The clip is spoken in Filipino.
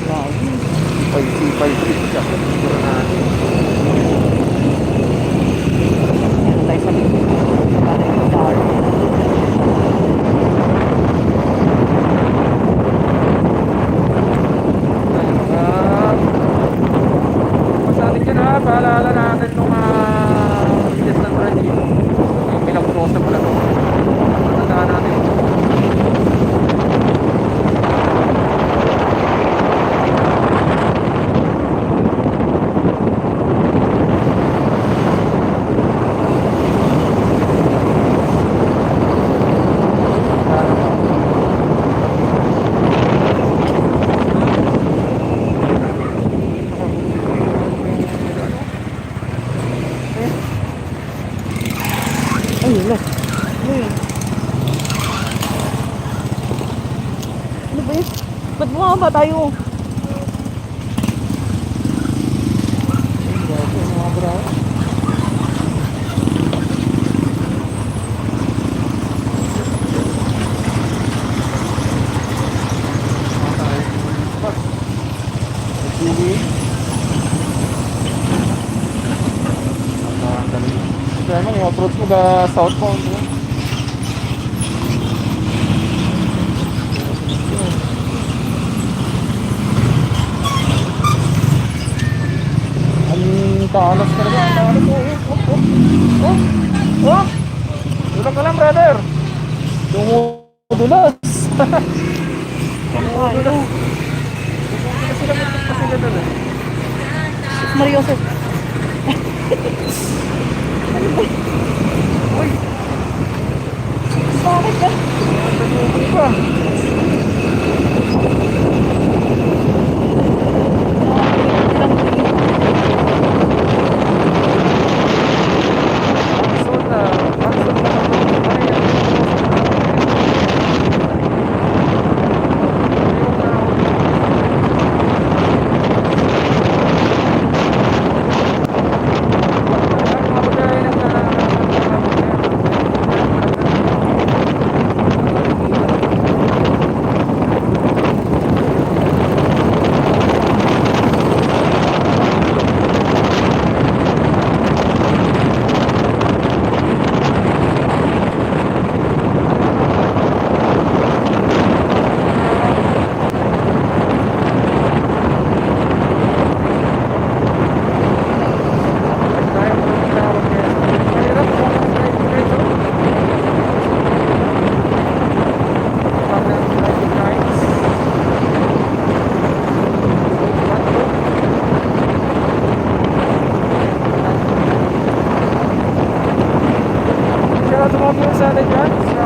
Sipay-sipay trip siya. Siguro natin. Yan tayo sa likod. Para yung car. At masalit yun ha. Paalala natin nung bilis ng traffic. Yung pinag-cross pala to. Matandaan natin. Ay, wala. Ano yun? Ano ba yun? Ba't bumaba tayo? Mga bro. Kaya mo, yung approach mo ga southbound mo. Ang talas talaga, ang talas. Oh! Dulang ka lang, brother. Dumudulas. Ano? Kasi sila doon eh. Mariosep. Uy! Bakit ba? Dumudulas pa. Sa atin dyan, sa